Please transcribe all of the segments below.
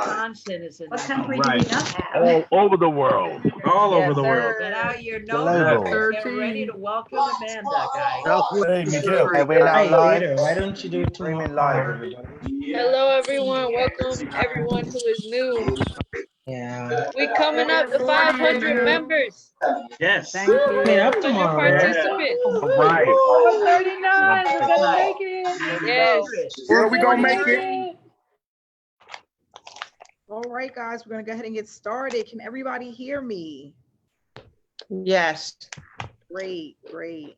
Wisconsin is in What that. country do we Right. not have? All over the world. All Yes, over the sir. world. Get out your Global. notebooks. Get ready to welcome Amanda, guys. Hey, Miguel. Hey, we're now Hey, live. Peter, why don't you do it Streaming live, tomorrow? everybody. Hello, everyone. Welcome everyone who is new. Yeah. We coming up to 500 members. Yes. Thank you. Coming up 100 tomorrow. participants. All right. 439. We're gonna make it. Let's Yes. do it. Yeah, we gonna make it. All right, guys, we're gonna go ahead and get started. Can everybody hear me? Yes. Great, great.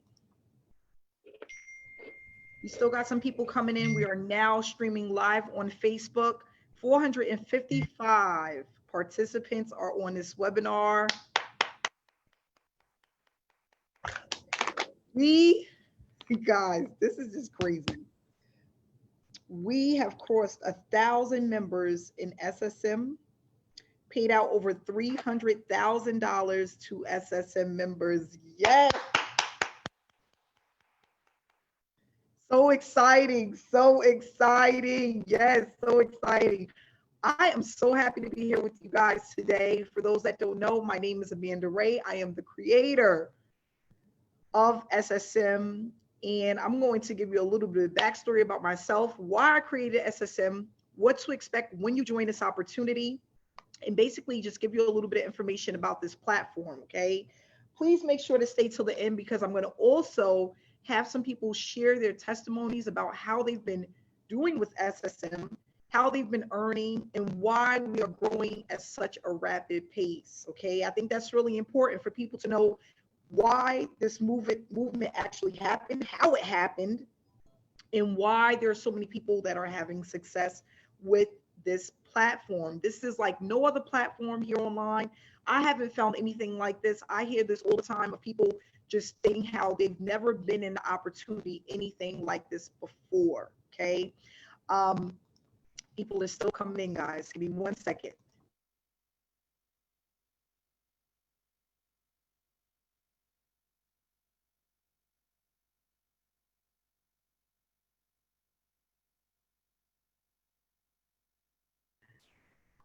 We still got some people coming in. We are now streaming live on Facebook. 455 participants are on this webinar. Guys, this is just crazy. We have crossed 1,000 members in SSM, paid out over $300,000 to SSM members. Yes. So exciting, so exciting. Yes, so exciting. I am so happy to be here with you guys today. For those that don't know, my name is Amanda Wray. I am the creator of SSM, and I'm going to give you a little bit of backstory about myself, why I created SSM, what to expect when you join this opportunity, and basically just give you a little bit of information about this platform, okay? Please make sure to stay till the end because I'm going to also have some people share their testimonies about how they've been doing with SSM, how they've been earning, and why we are growing at such a rapid pace, okay? I think that's really important for people to know why this movement actually happened, how it happened, and why there are so many people that are having success with this platform. This is like no other platform here online. I haven't found anything like this. I hear this all the time of people just stating how they've never been in the opportunity, anything like this before, okay? People are still coming in, guys. Give me 1 second.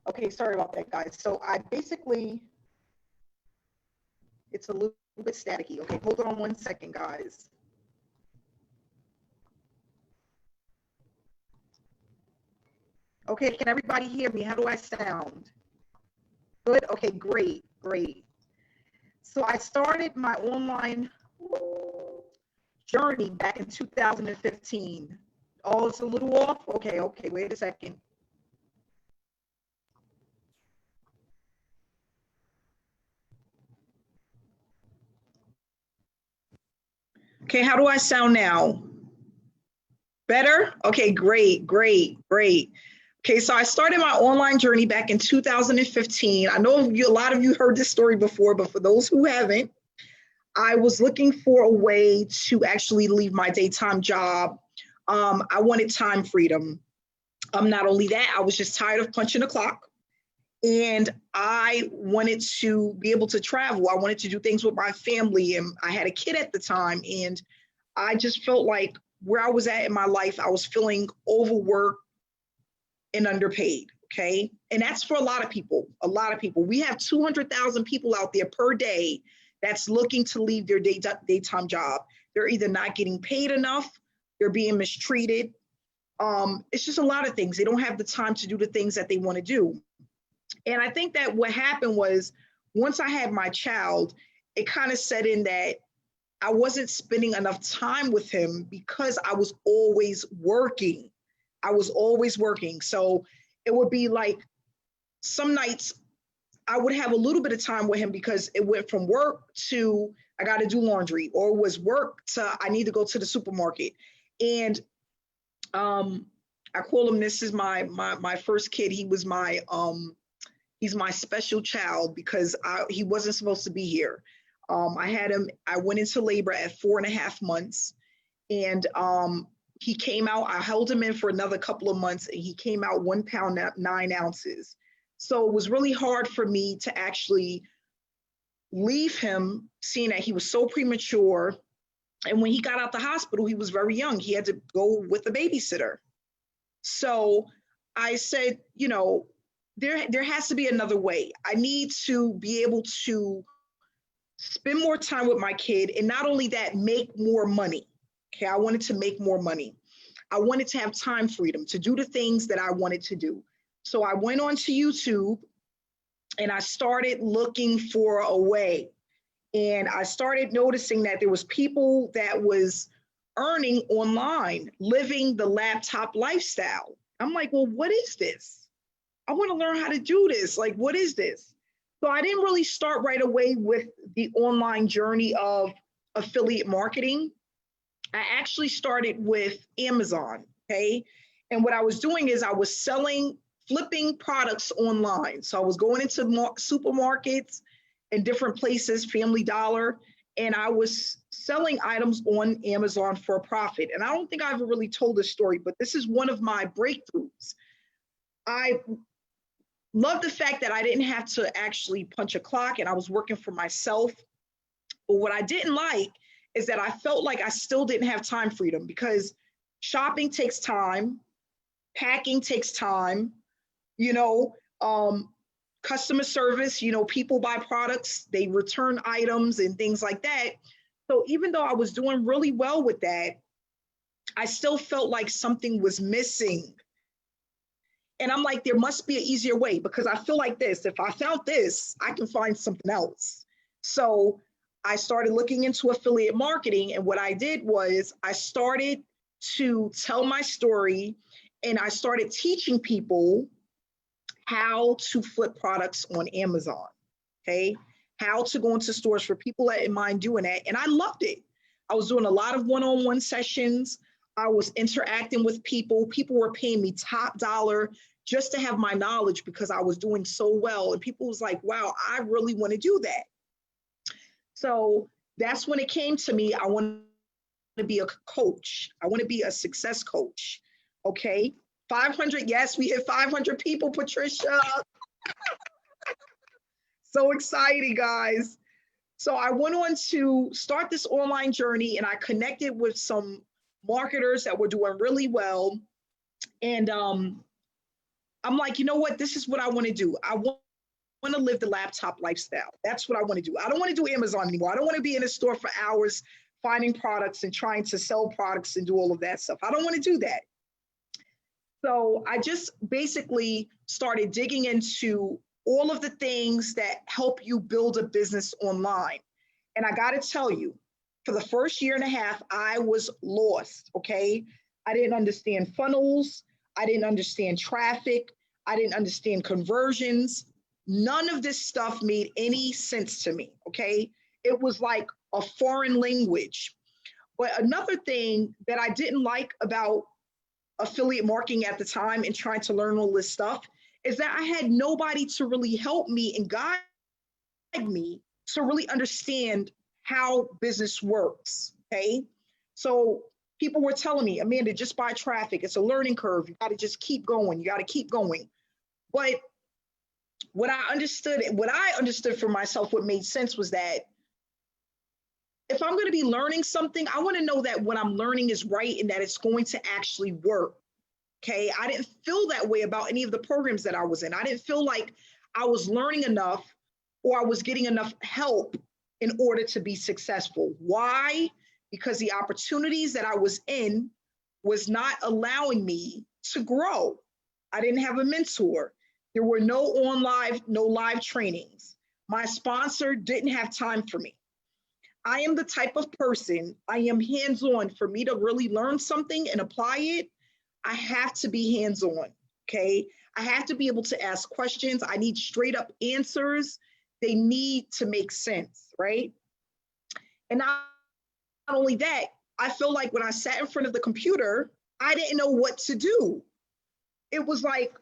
Okay, sorry about that, guys. So I basically, it's a little bit staticky. Okay, hold on 1 second, guys. Okay, can everybody hear me? How do I sound? Good, okay, great, great. So I started my online journey back in 2015. Oh, it's a little off? Okay, wait a second. Okay, how do I sound now? Better? Okay, great. Okay, so I started my online journey back in 2015. I know a lot of you heard this story before, but for those who haven't, I was looking for a way to actually leave my daytime job. I wanted time freedom. Not only that, I was just tired of punching the clock. And I wanted to be able to travel. I wanted to do things with my family. And I had a kid at the time. And I just felt like where I was at in my life, I was feeling overworked and underpaid. Okay. And that's for a lot of people. We have 200,000 people out there per day that's looking to leave their daytime job. They're either not getting paid enough, they're being mistreated. It's just a lot of things. They don't have the time to do the things that they want to do. And I think that what happened was once I had my child, it kind of set in that I wasn't spending enough time with him because I was always working. So it would be like some nights I would have a little bit of time with him because it went from work to I got to do laundry, or it was work to I need to go to the supermarket. And I call him, this is my first kid. He was he's my special child because he wasn't supposed to be here. I went into labor at 4.5 months, and he came out. I held him in for another couple of months, and he came out 1 pound 9 ounces. So it was really hard for me to actually leave him, seeing that he was so premature. And when he got out the hospital, he was very young. He had to go with a babysitter. So I said, there has to be another way. I need to be able to spend more time with my kid, and not only that, make more money. Okay, I wanted to make more money. I wanted to have time freedom to do the things that I wanted to do. So I went onto YouTube and I started looking for a way. And I started noticing that there was people that was earning online, living the laptop lifestyle. I'm like, well, what is this? I want to learn how to do this. Like, what is this? So I didn't really start right away with the online journey of affiliate marketing. I actually started with Amazon, okay? And what I was doing is I was flipping products online. So I was going into supermarkets and different places, Family Dollar, and I was selling items on Amazon for a profit. And I don't think I ever really told this story, but this is one of my breakthroughs. I love the fact that I didn't have to actually punch a clock and I was working for myself. But what I didn't like is that I felt like I still didn't have time freedom, because shopping takes time, packing takes time, customer service, people buy products, they return items and things like that. So even though I was doing really well with that, I still felt like something was missing. And I'm like, there must be an easier way, because I feel like this, if I found this, I can find something else. So I started looking into affiliate marketing. And what I did was I started to tell my story, and I started teaching people how to flip products on Amazon, okay? How to go into stores for people that didn't mind doing that. And I loved it. I was doing a lot of one-on-one sessions. I was interacting with people. People were paying me top dollar just to have my knowledge, because I was doing so well. And people was like, wow, I really want to do that. So that's when it came to me. I want to be a coach. I want to be a success coach, okay? 500, yes, we hit 500 people, Patricia. So exciting, guys. So I went on to start this online journey, and I connected with some marketers that were doing really well. And I'm like, you know what? This is what I want to do. I want to live the laptop lifestyle. That's what I want to do. I don't want to do Amazon anymore. I don't want to be in a store for hours finding products and trying to sell products and do all of that stuff. I don't want to do that. So I just basically started digging into all of the things that help you build a business online. And I got to tell you, for the first year and a half, I was lost, okay? I didn't understand funnels. I didn't understand traffic. I didn't understand conversions. None of this stuff made any sense to me, okay? It was like a foreign language. But another thing that I didn't like about affiliate marketing at the time and trying to learn all this stuff is that I had nobody to really help me and guide me to really understand how business works, okay? So people were telling me, Amanda, just buy traffic. It's a learning curve. You got to just keep going. You got to keep going. But what I understood for myself, what made sense was that if I'm going to be learning something, I want to know that what I'm learning is right and that it's going to actually work. Okay. I didn't feel that way about any of the programs that I was in. I didn't feel like I was learning enough or I was getting enough help in order to be successful. Why? Because the opportunities that I was in was not allowing me to grow. I didn't have a mentor. There were no live trainings. My sponsor didn't have time for me. I am the type of person, I am hands-on. For me to really learn something and apply it, I have to be hands-on, okay? I have to be able to ask questions. I need straight up answers. They need to make sense, right? And not only that, I feel like when I sat in front of the computer, I didn't know what to do. It was like,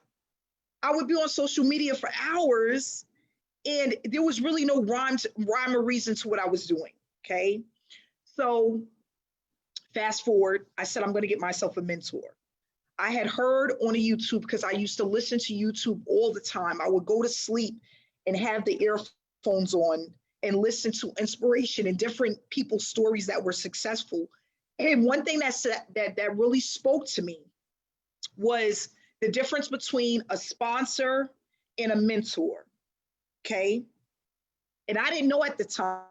I would be on social media for hours and there was really no rhyme or reason to what I was doing, okay? So fast forward, I said, I'm gonna get myself a mentor. I had heard on a YouTube, because I used to listen to YouTube all the time. I would go to sleep and have the earphones on and listen to inspiration and different people's stories that were successful. And one thing that really spoke to me was the difference between a sponsor and a mentor, okay? And I didn't know at the time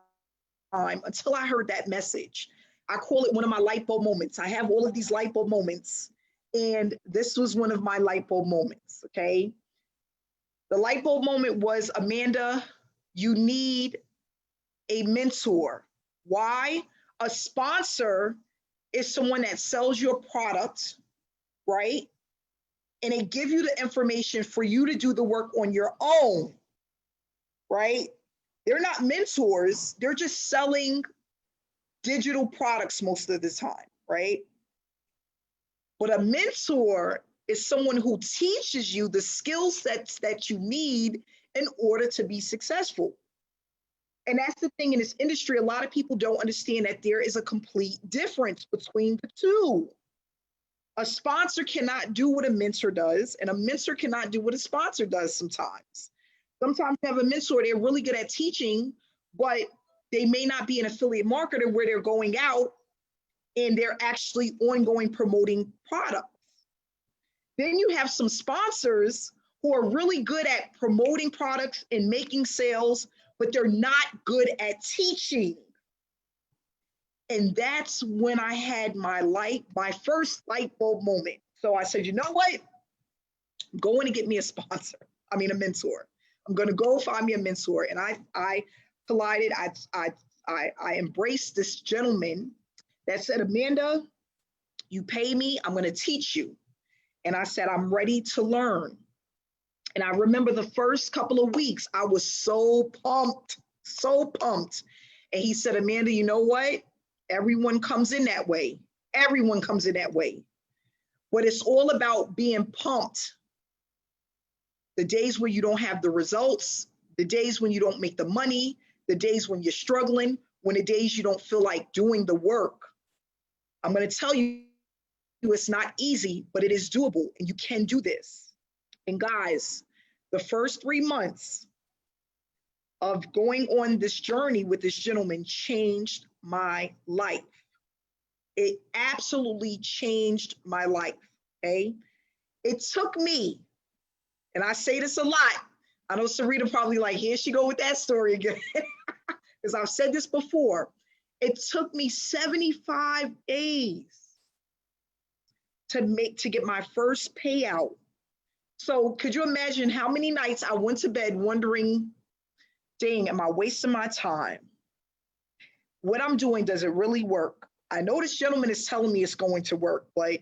until I heard that message. I call it one of my light bulb moments. I have all of these light bulb moments, and this was one of my light bulb moments, okay? The light bulb moment was, Amanda, you need a mentor. Why? A sponsor is someone that sells your product, right? And they give you the information for you to do the work on your own, right? They're not mentors. They're just selling digital products most of the time, right? But a mentor is someone who teaches you the skill sets that you need in order to be successful. And that's the thing in this industry, a lot of people don't understand that there is a complete difference between the two. A sponsor cannot do what a mentor does, and a mentor cannot do what a sponsor does sometimes. Sometimes you have a mentor, they're really good at teaching, but they may not be an affiliate marketer where they're going out and they're actually ongoing promoting products. Then you have some sponsors who are really good at promoting products and making sales, but they're not good at teaching. And that's when I had my first light bulb moment. So I said, you know what? I'm going to get me a mentor. I'm going to go find me a mentor. And I collided, I embraced this gentleman that said, Amanda, you pay me, I'm going to teach you. And I said, I'm ready to learn. And I remember the first couple of weeks, I was so pumped. And he said, Amanda, you know what? Everyone comes in that way. Everyone comes in that way. But it's all about being pumped. The days where you don't have the results, the days when you don't make the money, the days when you're struggling, when the days you don't feel like doing the work. I'm going to tell you, it's not easy, but it is doable, and you can do this. And guys, the first 3 months of going on this journey with this gentleman changed my life. It absolutely changed my life, okay? It took me, and I say this a lot, I know Sarita probably like, here she go with that story again, because I've said this before. It took me 75 days to get my first payout. So could you imagine how many nights I went to bed wondering, dang, am I wasting my time? What I'm doing, does it really work? I know this gentleman is telling me it's going to work, but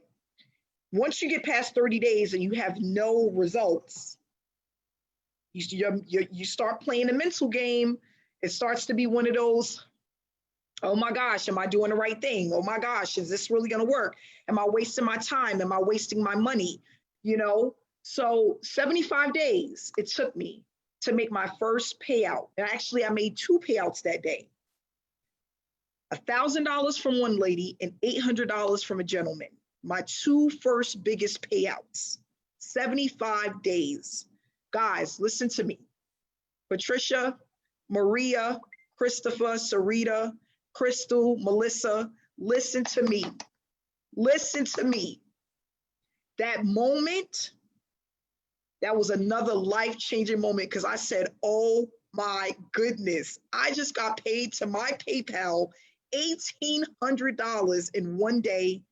once you get past 30 days and you have no results, you start playing a mental game. It starts to be one of those, oh my gosh, am I doing the right thing? Oh my gosh, is this really going to work? Am I wasting my time? Am I wasting my money? You know, so 75 days it took me to make my first payout. And actually, I made 2 payouts that day. $1,000 from one lady and $800 from a gentleman. My 2 first biggest payouts, 75 days. Guys, listen to me. Patricia, Maria, Christopher, Sarita, Crystal, Melissa, listen to me. Listen to me. That moment, that was another life-changing moment because I said, oh my goodness, I just got paid to my PayPal $1,800 in one day.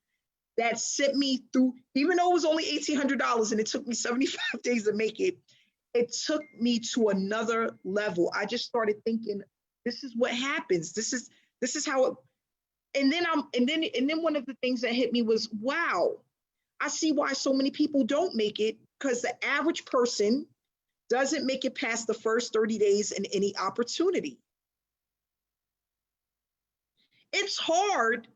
That sent me through, even though it was only $1,800 and it took me 75 days to make it, it took me to another level. I just started thinking, this is what happens. This is how it, and then one of the things that hit me was, wow, I see why so many people don't make it, because the average person doesn't make it past the first 30 days in any opportunity. It's hard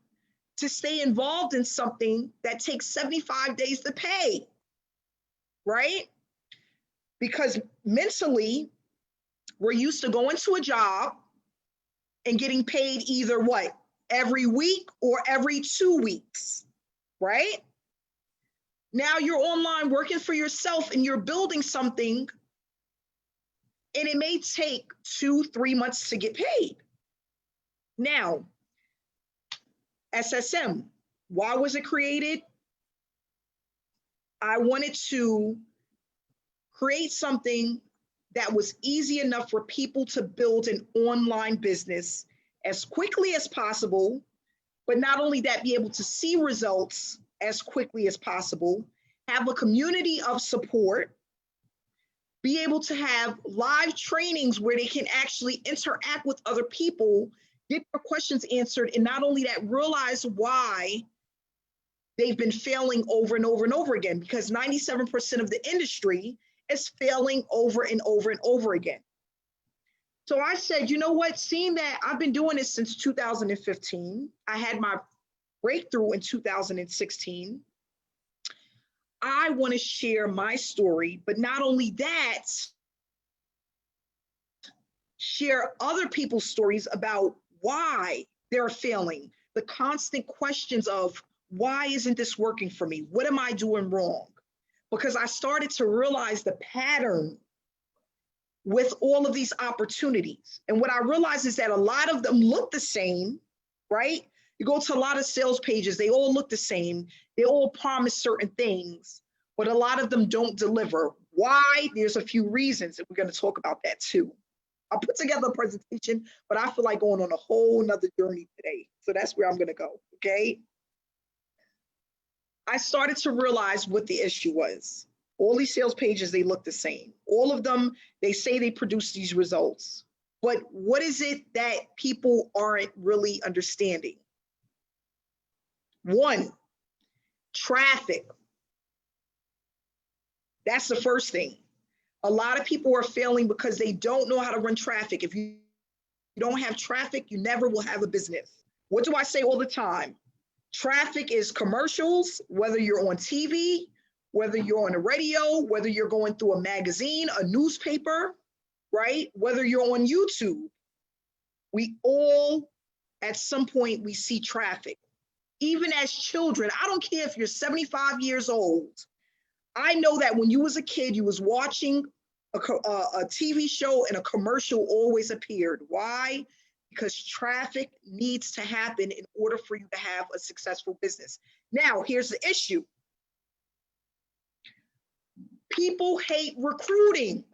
to stay involved in something that takes 75 days to pay, right? Because mentally, we're used to going to a job and getting paid either what? Every week or every 2 weeks, right? Now you're online working for yourself and you're building something, and it may take 2-3 months to get paid. Now, SSM, why was it created? I wanted to create something that was easy enough for people to build an online business as quickly as possible, but not only that, be able to see results as quickly as possible, have a community of support, be able to have live trainings where they can actually interact with other people, get their questions answered, and not only that, realize why they've been failing over and over and over again, because 97% of the industry is failing over and over and over again. So I said, you know what, seeing that I've been doing this since 2015, I had my breakthrough in 2016, I want to share my story, but not only that, share other people's stories about why they're failing, the constant questions of why isn't this working for me? What am I doing wrong? Because I started to realize the pattern with all of these opportunities. And what I realized is that a lot of them look the same, right? You go to a lot of sales pages, they all look the same. They all promise certain things, but a lot of them don't deliver. Why? There's a few reasons, and we're going to talk about that too. I'll put together a presentation, but I feel like going on a whole nother journey today. So that's where I'm going to go, okay? I started to realize what the issue was. All these sales pages, they look the same. All of them, they say they produce these results. But what is it that people aren't really understanding? One, traffic. That's the first thing. A lot of people are failing because they don't know how to run traffic. If you don't have traffic, you never will have a business. What do I say all the time? Traffic is commercials, whether you're on TV, whether you're on the radio, whether you're going through a magazine, a newspaper, right? Whether you're on YouTube. We all, at some point, we see traffic. Even as children, I don't care if you're 75 years old. I know that when you was a kid, you was watching a TV show and a commercial always appeared. Why? Because traffic needs to happen in order for you to have a successful business. Now, here's the issue. People hate recruiting.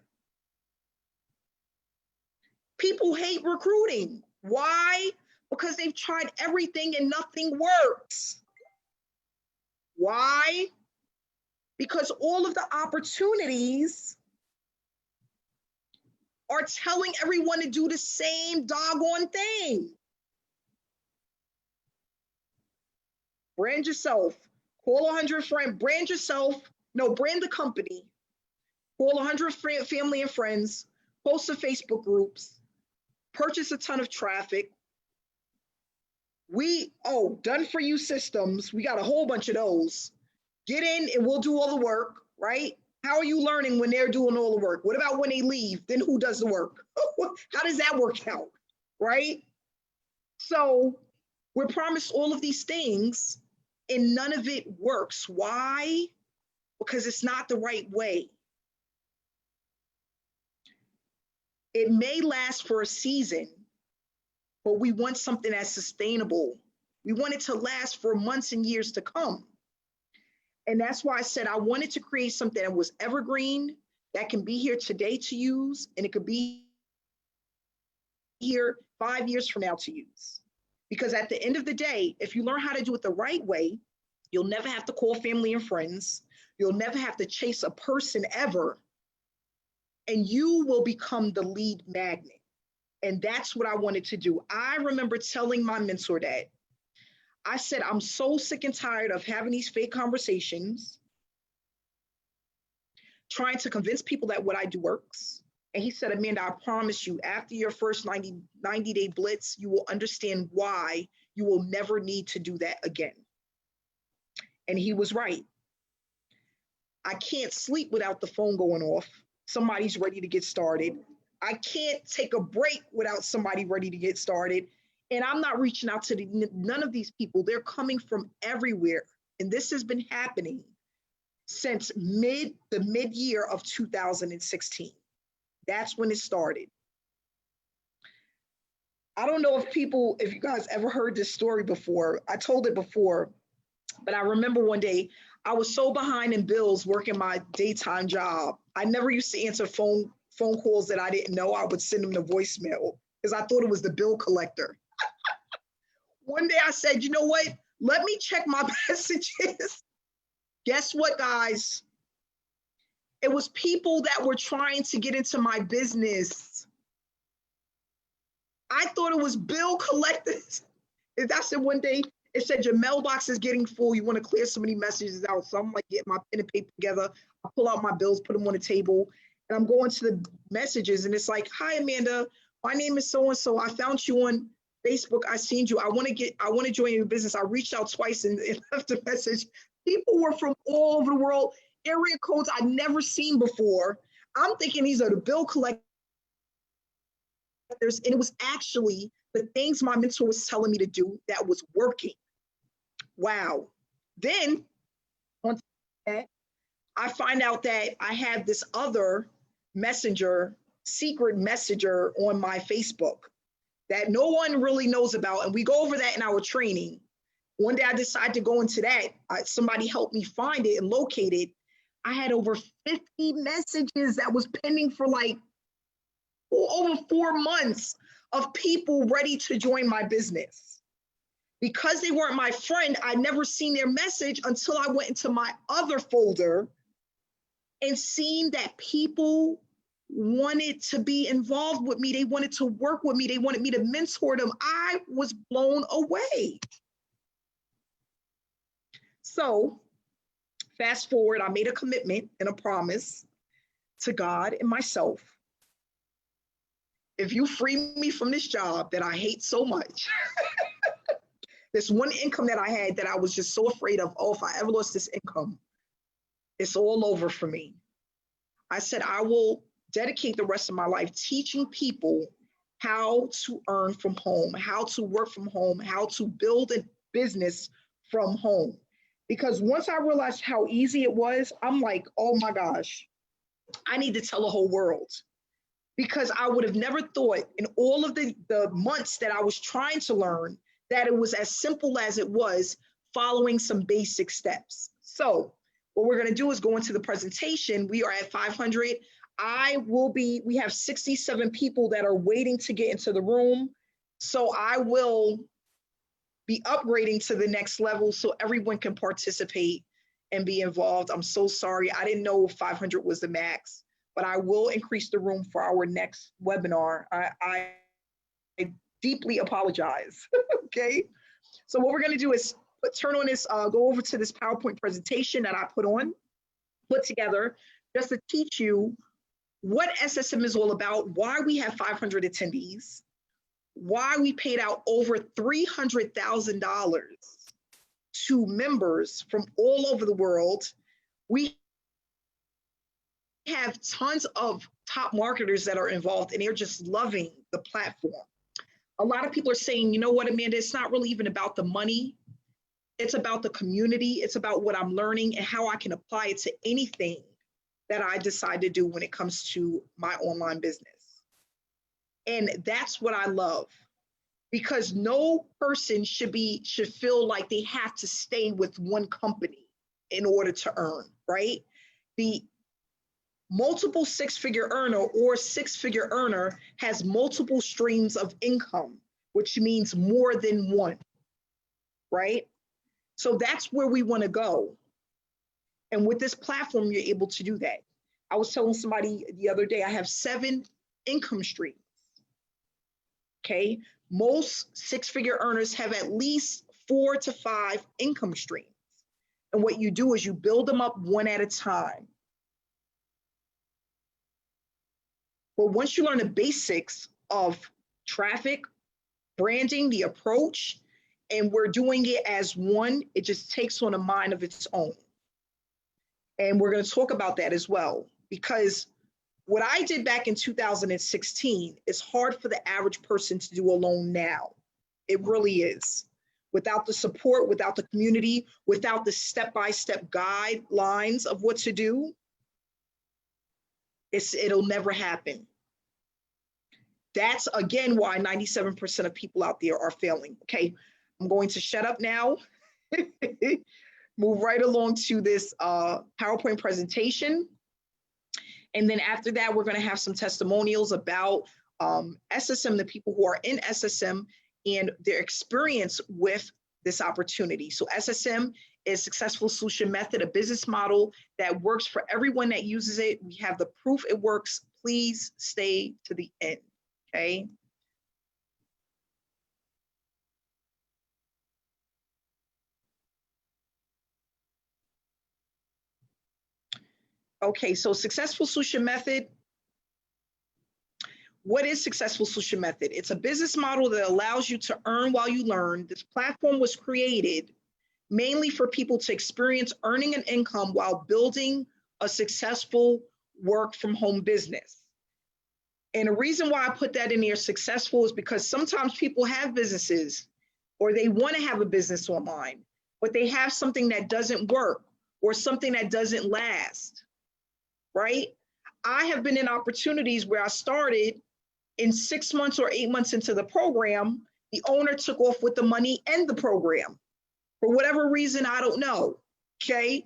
People hate recruiting. Why? Because they've tried everything and nothing works. Why? Because all of the opportunities are telling everyone to do the same doggone thing. Brand yourself, call 100 friends, brand yourself, no, brand the company, call 100 family and friends, post to Facebook groups, purchase a ton of traffic. Done for you systems, we got a whole bunch of those. Get in and we'll do all the work, right? How are you learning when they're doing all the work? What about when they leave? Then who does the work? How does that work out, right? So we're promised all of these things and none of it works. Why? Because it's not the right way. It may last for a season, but we want something that's sustainable. We want it to last for months and years to come. And that's why I said I wanted to create something that was evergreen, that can be here today to use, and it could be here 5 years from now to use. Because at the end of the day, if you learn how to do it the right way, you'll never have to call family and friends. You'll never have to chase a person ever. And you will become the lead magnet. And that's what I wanted to do. I remember telling my mentor that. I said, I'm so sick and tired of having these fake conversations, trying to convince people that what I do works. And he said, Amanda, I promise you, after your first 90-day blitz, you will understand why you will never need to do that again. And he was right. I can't sleep without the phone going off. Somebody's ready to get started. I can't take a break without somebody ready to get started. And I'm not reaching out to none of these people. They're coming from everywhere. And this has been happening since the mid-year of 2016. That's when it started. I don't know if you guys ever heard this story before. I told it before, but I remember one day I was so behind in bills working my daytime job. I never used to answer phone calls that I didn't know. I would send them to voicemail because I thought it was the bill collector. One day I said, you know what? Let me check my messages. Guess what, guys? It was people that were trying to get into my business. I thought it was bill collectors. I said one day, it said your mailbox is getting full. You want to clear so many messages out. So I'm like getting my pen and paper together. I pull out my bills, put them on the table, and I'm going to the messages. And it's like, hi, Amanda. My name is so-and-so. I found you on Facebook. I seen you. I want to join your business. I reached out twice and left a message. People were from all over the world, area codes I'd never seen before. I'm thinking these are the bill collectors. And it was actually the things my mentor was telling me to do that was working. Wow. Then on that, I find out that I have this other secret messenger on my Facebook that no one really knows about. And we go over that in our training. One day I decided to go into that. Somebody helped me find it and locate it. I had over 50 messages that was pending for like over 4 months of people ready to join my business. Because they weren't my friend, I never seen their message until I went into my other folder and seen that people wanted to be involved with me. They wanted to work with me. They wanted me to mentor them. I was blown away. So fast forward, I made a commitment and a promise to God and myself. If you free me from this job that I hate so much, this one income that I had that I was just so afraid of, oh, if I ever lost this income, it's all over for me. I said, I will dedicate the rest of my life teaching people how to earn from home, how to work from home, how to build a business from home. Because once I realized how easy it was, I'm like, oh my gosh, I need to tell the whole world. Because I would have never thought in all of the months that I was trying to learn that it was as simple as it was following some basic steps. So what we're going to do is go into the presentation. We are at 500. We have 67 people that are waiting to get into the room. So I will be upgrading to the next level so everyone can participate and be involved. I'm so sorry. I didn't know 500 was the max, but I will increase the room for our next webinar. I deeply apologize. Okay. So what we're going to do is turn on this, go over to this PowerPoint presentation that I put together just to teach you what SSM is all about, why we have 500 attendees, why we paid out over $300,000 to members from all over the world. We have tons of top marketers that are involved and they're just loving the platform. A lot of people are saying, you know what, Amanda, it's not really even about the money. It's about the community. It's about what I'm learning and how I can apply it to anything that I decide to do when it comes to my online business. And that's what I love, because no person should feel like they have to stay with one company in order to earn, right? The multiple six-figure earner or six-figure earner has multiple streams of income, which means more than one, right? So that's where we want to go. And with this platform, you're able to do that. I was telling somebody the other day, I have 7 income streams. Okay, most six-figure earners have at least 4 to 5 income streams. And what you do is you build them up one at a time. But once you learn the basics of traffic, branding, the approach, and we're doing it as one, it just takes on a mind of its own. And we're going to talk about that as well, because what I did back in 2016 is hard for the average person to do alone now. It really is. Without the support, without the community, without the step-by-step guidelines of what to do, it'll never happen. That's, again, why 97% of people out there are failing. Okay, I'm going to shut up now. Move right along to this PowerPoint presentation. And then after that, we're going to have some testimonials about SSM, the people who are in SSM and their experience with this opportunity. So SSM is Successful Solution Method, a business model that works for everyone that uses it. We have the proof it works. Please stay to the end, okay? Okay, so Successful Solution Method. What is Successful Solution Method? It's a business model that allows you to earn while you learn. This platform was created mainly for people to experience earning an income while building a successful work from home business. And the reason why I put that in there, successful, is because sometimes people have businesses or they want to have a business online, but they have something that doesn't work or something that doesn't last, right? I have been in opportunities where I started in 6 months or 8 months into the program, the owner took off with the money and the program. For whatever reason, I don't know, okay?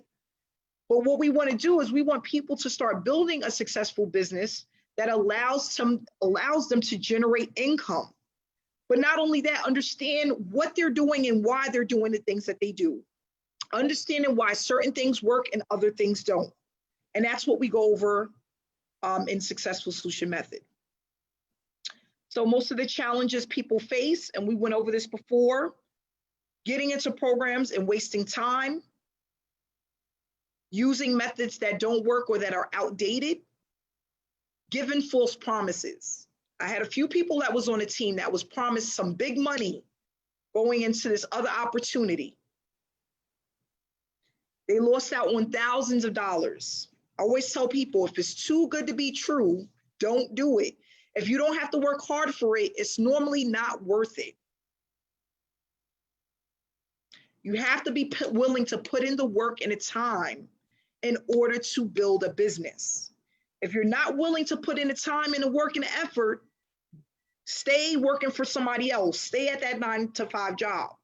But what we want to do is we want people to start building a successful business that allows them to generate income. But not only that, understand what they're doing and why they're doing the things that they do. Understanding why certain things work and other things don't. And that's what we go over in Successful Solution Method. So most of the challenges people face, and we went over this before, getting into programs and wasting time, using methods that don't work or that are outdated, giving false promises. I had a few people that was on a team that was promised some big money going into this other opportunity. They lost out on thousands of dollars. I always tell people, if it's too good to be true, don't do it. If you don't have to work hard for it, it's normally not worth it. You have to be willing to put in the work and the time in order to build a business. If you're not willing to put in the time and the work and the effort, stay working for somebody else. Stay at that 9-to-5 job.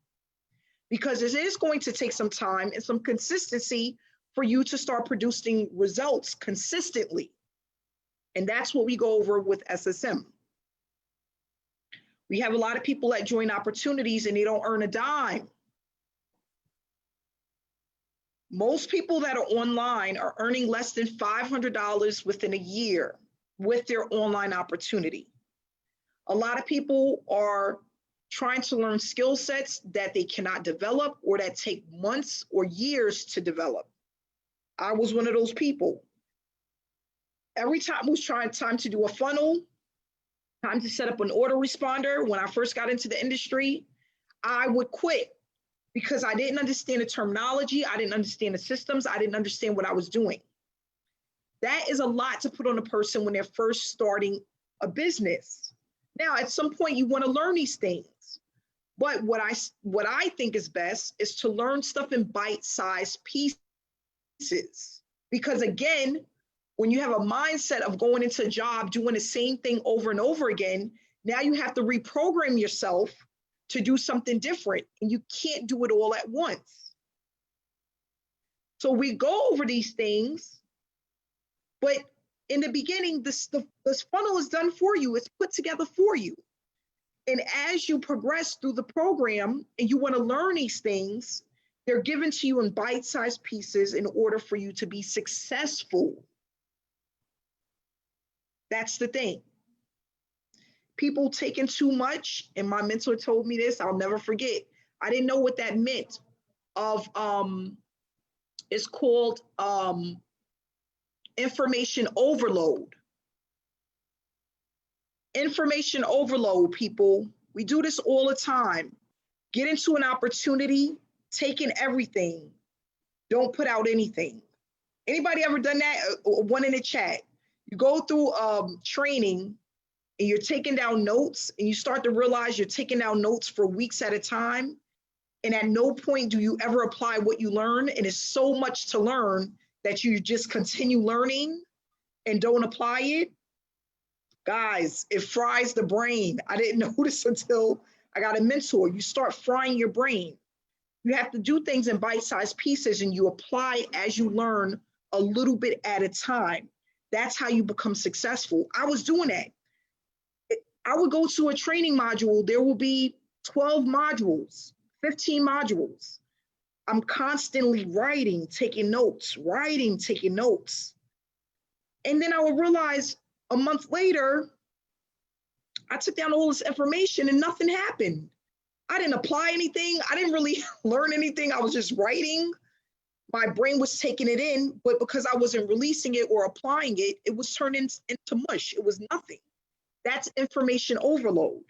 Because it is going to take some time and some consistency for you to start producing results consistently. And that's what we go over with SSM. We have a lot of people that join opportunities and they don't earn a dime. Most people that are online are earning less than $500 within a year with their online opportunity. A lot of people are trying to learn skill sets that they cannot develop or that take months or years to develop. I was one of those people. Every time it was time to do a funnel, time to set up an autoresponder, when I first got into the industry, I would quit because I didn't understand the terminology. I didn't understand the systems. I didn't understand what I was doing. That is a lot to put on a person when they're first starting a business. Now, at some point, you want to learn these things. But what I think is best is to learn stuff in bite-sized pieces. Because again, when you have a mindset of going into a job, doing the same thing over and over again, now you have to reprogram yourself to do something different, and you can't do it all at once. So we go over these things, but in the beginning, this funnel is done for you. It's put together for you. And as you progress through the program and you want to learn these things, they're given to you in bite-sized pieces in order for you to be successful. That's the thing. People taking too much, and my mentor told me this, I'll never forget. I didn't know what that meant of, it's called information overload. Information overload, people. We do this all the time. Get into an opportunity, take in everything. Don't put out anything. Anybody ever done that? One in the chat. You go through training and you're taking down notes and you start to realize you're taking down notes for weeks at a time. And at no point do you ever apply what you learn. And it's so much to learn that you just continue learning and don't apply it. Guys, it fries the brain. I didn't notice until I got a mentor. You start frying your brain. You have to do things in bite-sized pieces and you apply as you learn a little bit at a time. That's how you become successful. I was doing that. I would go to a training module. There will be 12 modules, 15 modules. I'm constantly writing, taking notes, writing, taking notes. And then I would realize a month later, I took down all this information and nothing happened. I didn't apply anything. I didn't really learn anything. I was just writing. My brain was taking it in, but because I wasn't releasing it or applying it, it was turning into mush. It was nothing. That's information overload.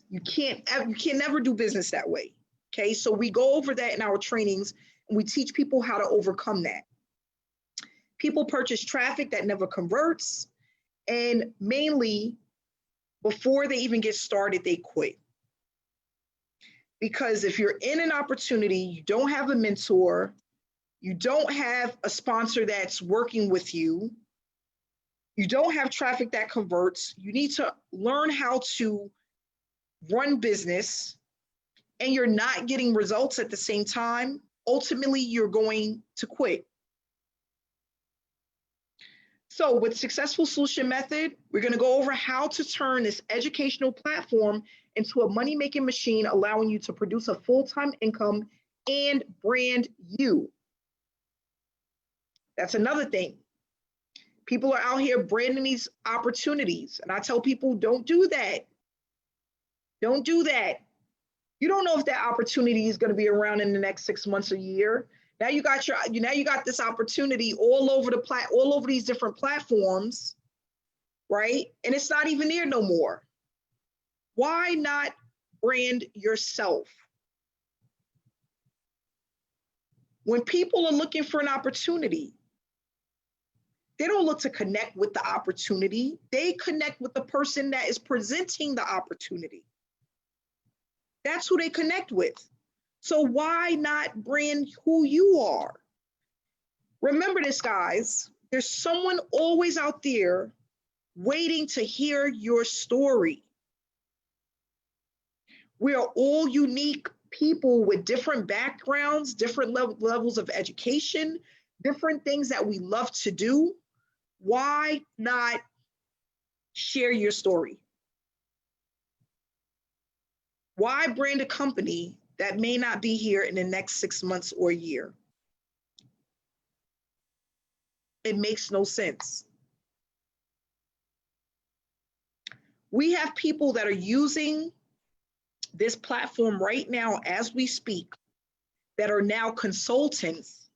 You can't never do business that way. Okay, so we go over that in our trainings and we teach people how to overcome that. People purchase traffic that never converts, and mainly before they even get started, they quit. Because if you're in an opportunity, you don't have a mentor, you don't have a sponsor that's working with you, you don't have traffic that converts, you need to learn how to run business, and you're not getting results at the same time, ultimately you're going to quit. So with Successful Solution Method, we're going to go over how to turn this educational platform into a money-making machine, allowing you to produce a full-time income and brand you. That's another thing. People are out here branding these opportunities, and I tell people, don't do that. Don't do that. You don't know if that opportunity is going to be around in the next 6 months or year. Now you got this opportunity all over these different platforms, right? And it's not even there no more. Why not brand yourself? When people are looking for an opportunity, they don't look to connect with the opportunity. They connect with the person that is presenting the opportunity. That's who they connect with. So why not brand who you are? Remember this, guys. There's someone always out there waiting to hear your story. We are all unique people with different backgrounds, different levels of education, different things that we love to do. Why not share your story? Why brand a company that may not be here in the next 6 months or a year? It makes no sense. We have people that are using this platform right now as we speak that are now consultants,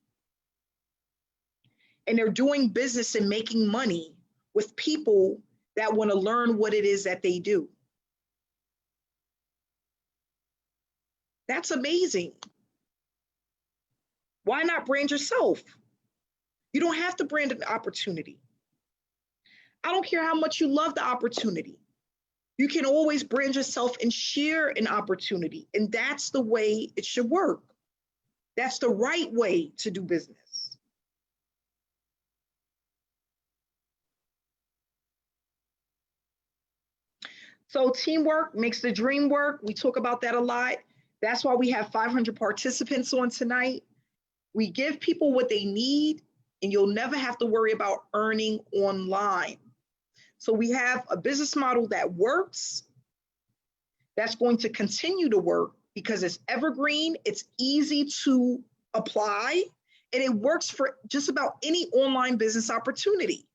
and they're doing business and making money with people that want to learn what it is that they do. That's amazing. Why not brand yourself? You don't have to brand an opportunity. I don't care how much you love the opportunity. You can always brand yourself and share an opportunity. And that's the way it should work. That's the right way to do business. So teamwork makes the dream work. We talk about that a lot. That's why we have 500 participants on tonight. We give people what they need, and you'll never have to worry about earning online. So we have a business model that works, that's going to continue to work because it's evergreen, it's easy to apply, and it works for just about any online business opportunity.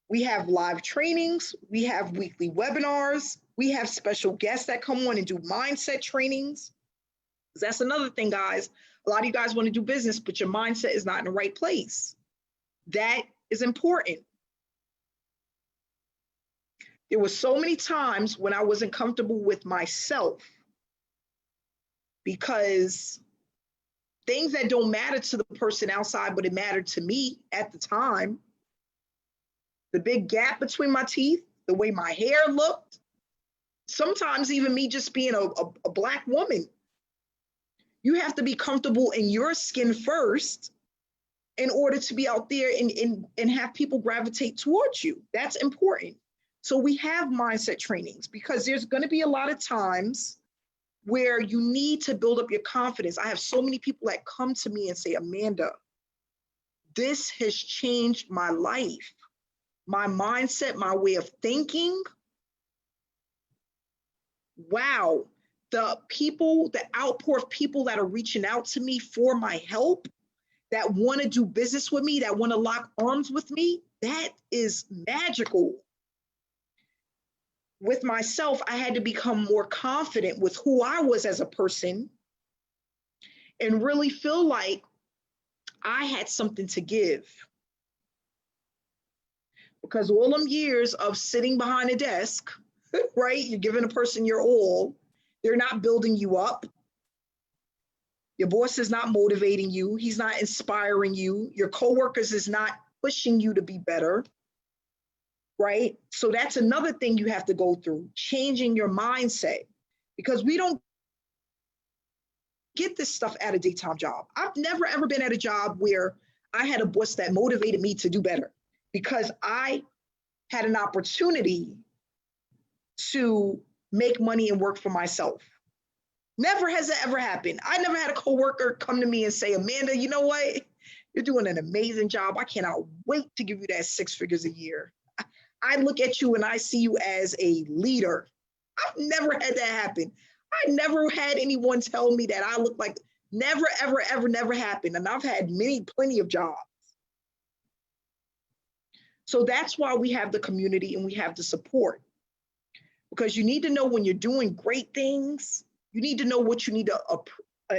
We have live trainings, we have weekly webinars, we have special guests that come on and do mindset trainings. That's another thing, guys. A lot of you guys want to do business, but your mindset is not in the right place. That is important. There were so many times when I wasn't comfortable with myself because things that don't matter to the person outside, but it mattered to me at the time. The big gap between my teeth, the way my hair looked, sometimes even me just being a Black woman. You have to be comfortable in your skin first in order to be out there and have people gravitate towards you. That's important. So we have mindset trainings because there's going to be a lot of times where you need to build up your confidence. I have so many people that come to me and say, Amanda, This has changed my life, my mindset, my way of thinking. Wow. The people, the outpour of people that are reaching out to me for my help, that want to do business with me, that want to lock arms with me, that is magical. With myself, I had to become more confident with who I was as a person and really feel like I had something to give. Because all them years of sitting behind a desk, right? You're giving a person your all, they're not building you up. Your boss is not motivating you. He's not inspiring you. Your coworkers is not pushing you to be better, right? So that's another thing you have to go through, changing your mindset, because we don't get this stuff at a daytime job. I've never, ever been at a job where I had a boss that motivated me to do better because I had an opportunity to make money and work for myself. Never has that ever happened. I never had a coworker come to me and say, Amanda, you know what? You're doing an amazing job. I cannot wait to give you that 6 figures a year. I look at you and I see you as a leader. I've never had that happen. I never had anyone tell me that I look like, never, ever, ever, never happened. And I've had plenty of jobs. So that's why we have the community and we have the support. Because you need to know when you're doing great things, you need to know what you need to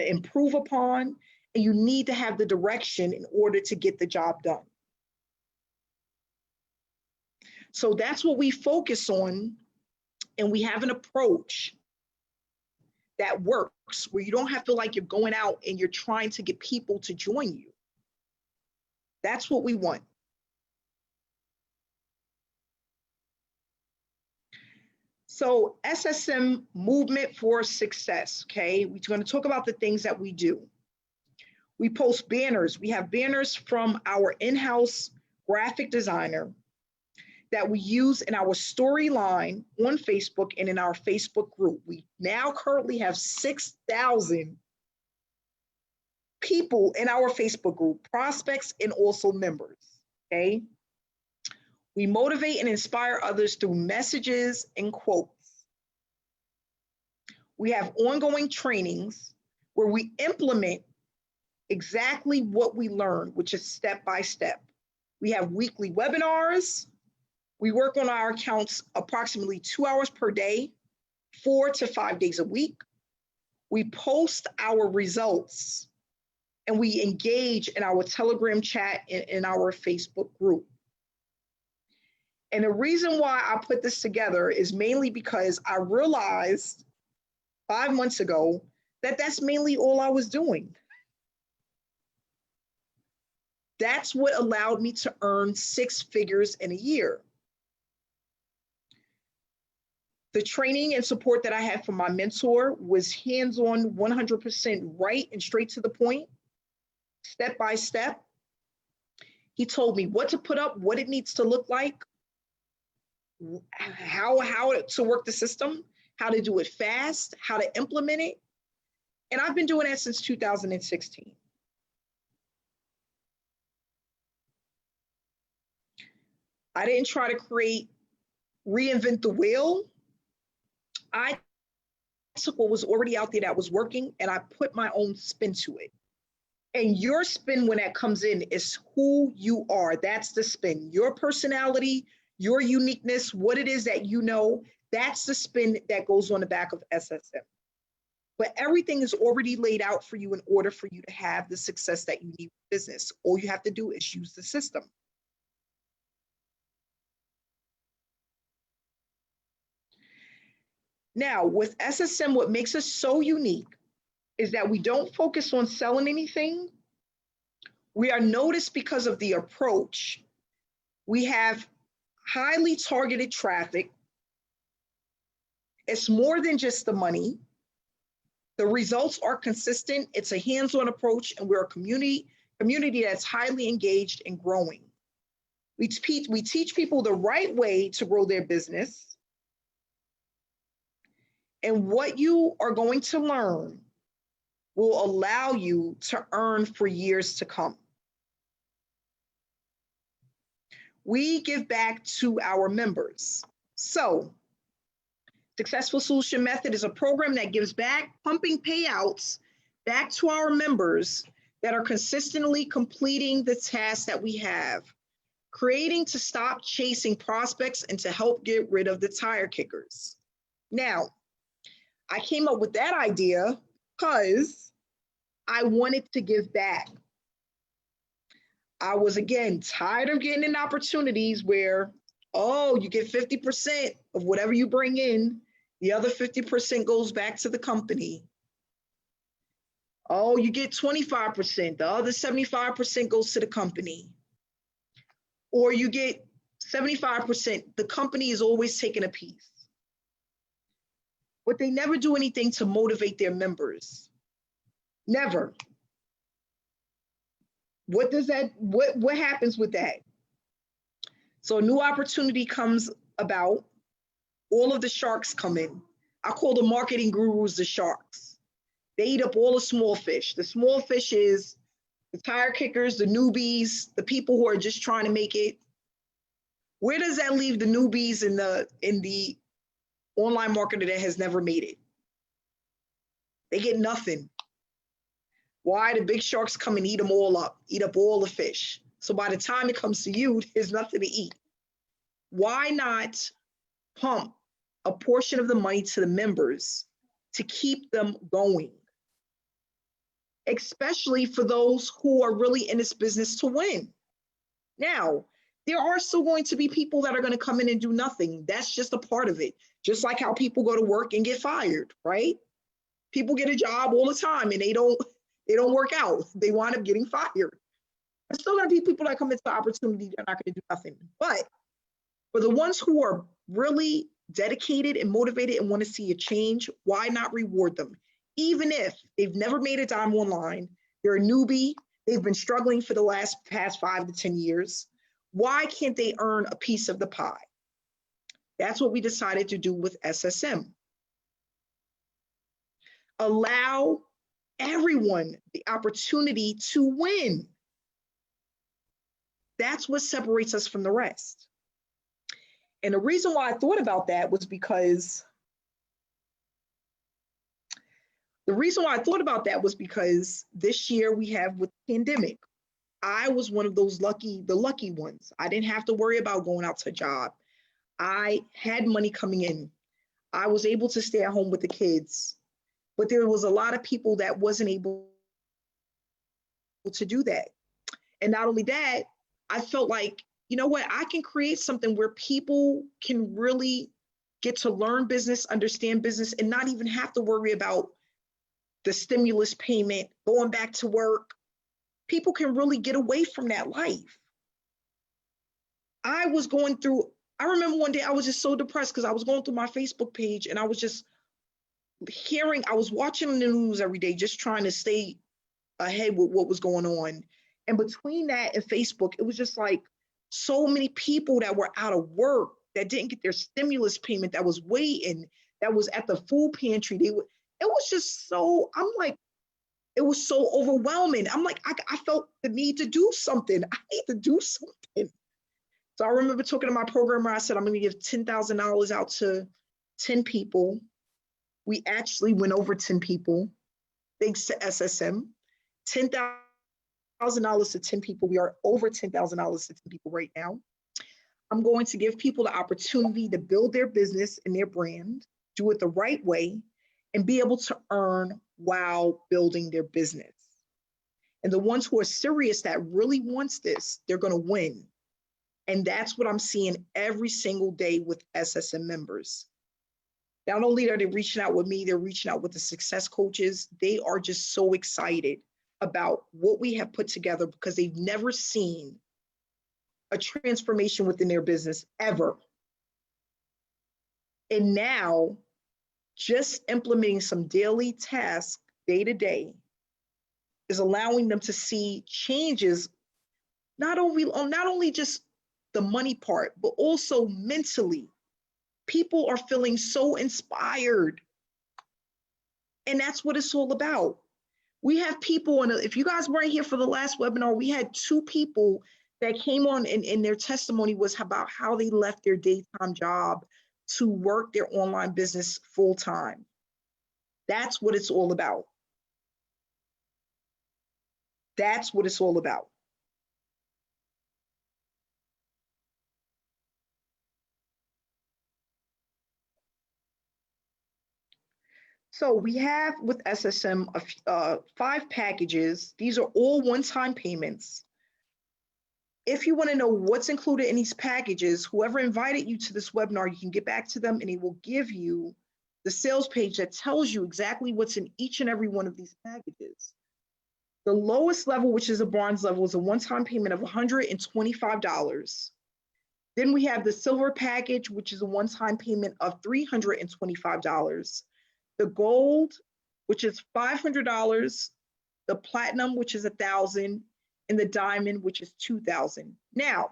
improve upon, and you need to have the direction in order to get the job done. So that's what we focus on, and we have an approach that works, where you don't have to feel like you're going out and you're trying to get people to join you. That's what we want. So SSM, Movement for Success, okay? We're going to talk about the things that we do. We post banners. We have banners from our in-house graphic designer that we use in our storyline on Facebook and in our Facebook group. We now currently have 6,000 people in our Facebook group, prospects and also members, okay? We motivate and inspire others through messages and quotes. We have ongoing trainings where we implement exactly what we learn, which is step by step. We have weekly webinars. We work on our accounts approximately 2 hours per day, 4 to 5 days a week. We post our results and we engage in our Telegram chat and in our Facebook group. And the reason why I put this together is mainly because I realized 5 months ago that that's mainly all I was doing. That's what allowed me to earn 6 figures in a year. The training and support that I had from my mentor was hands-on, 100% right and straight to the point, step by step. He told me what to put up, what it needs to look like, how to work the system, how to do it fast, how to implement it. And I've been doing that since 2016. I didn't try to reinvent the wheel. I took what was already out there that was working and I put my own spin to it. And your spin when that comes in is who you are. That's the spin. Your personality, your uniqueness, what it is that you know, that's the spin that goes on the back of SSM. But everything is already laid out for you in order for you to have the success that you need in business. All you have to do is use the system. Now, with SSM, what makes us so unique is that we don't focus on selling anything. We are noticed because of the approach. We have highly targeted traffic. It's more than just the money. The results are consistent. It's a hands-on approach, and we're a community that's highly engaged and growing. We teach people the right way to grow their business. And what you are going to learn will allow you to earn for years to come. we give back to our members. So, Successful Solution Method is a program that gives back pumping payouts back to our members that are consistently completing the tasks that we have, creating to stop chasing prospects and to help get rid of the tire kickers. Now, I came up with that idea because I wanted to give back. I was, again, tired of getting in opportunities where, oh, you get 50% of whatever you bring in, the other 50% goes back to the company. Oh, you get 25%, the other 75% goes to the company. Or you get 75%, the company is always taking a piece. But they never do anything to motivate their members. Never. What happens with that? So a new opportunity comes about, all of the sharks come in. I call the marketing gurus the sharks. They eat up all the small fish. The small fish is the tire kickers, the newbies, the people who are just trying to make it. Where does that leave the newbies in the online marketer that has never made it? They get nothing. Why? The big sharks come and eat them all up, eat up all the fish. So by the time it comes to you, there's nothing to eat. Why not pump a portion of the money to the members to keep them going? Especially for those who are really in this business to win. Now, there are still going to be people that are going to come in and do nothing. That's just a part of it. Just like how people go to work and get fired, right? People get a job all the time and they don't work out. They wind up getting fired. There's still going to be people that come into the opportunity, they're not going to do nothing. But for the ones who are really dedicated and motivated and want to see a change, why not reward them? Even if they've never made a dime online, they're a newbie, they've been struggling for the past 5 to 10 years, why can't they earn a piece of the pie? That's what we decided to do with SSM. Allow everyone the opportunity to win. That's what separates us from the rest. And the reason why I thought about that was because this year we have with the pandemic, I was one of those lucky ones. I didn't have to worry about going out to a job. I had money coming in. I was able to stay at home with the kids, but there was a lot of people that wasn't able to do that. And not only that, I felt like, you know what, I can create something where people can really get to learn business, understand business, and not even have to worry about the stimulus payment, going back to work. People can really get away from that life. I remember one day I was just so depressed because I was going through my Facebook page and I was just I was watching the news every day, just trying to stay ahead with what was going on. And between that and Facebook, it was just like so many people that were out of work, that didn't get their stimulus payment, that was waiting, that was at the food pantry. It was just so, I'm like, it was so overwhelming. I'm like, I felt the need to do something. I need to do something. So I remember talking to my programmer. I said, I'm going to give $10,000 out to 10 people. We actually went over 10 people, thanks to SSM. $10,000 to 10 people. We are over $10,000 to 10 people right now. I'm going to give people the opportunity to build their business and their brand, do it the right way, and be able to earn while building their business. And the ones who are serious, that really wants this, they're going to win. And that's what I'm seeing every single day with SSM members. Not only are they reaching out with me, they're reaching out with the success coaches. They are just so excited about what we have put together because they've never seen a transformation within their business ever. And now, just implementing some daily tasks day to day is allowing them to see changes, not only just the money part, but also mentally. People are feeling so inspired. And that's what it's all about. We have people, if you guys weren't here for the last webinar, we had 2 people that came on in their testimony was about how they left their daytime job to work their online business full time. That's what it's all about. That's what it's all about. So we have with SSM 5 packages. These are all one-time payments. If you want to know what's included in these packages, whoever invited you to this webinar, you can get back to them and they will give you the sales page that tells you exactly what's in each and every one of these packages. The lowest level, which is a bronze level, is a one-time payment of $125. Then we have the silver package, which is a one-time payment of $325. The gold, which is $500, the platinum, which is $1,000, and the diamond, which is $2,000. Now,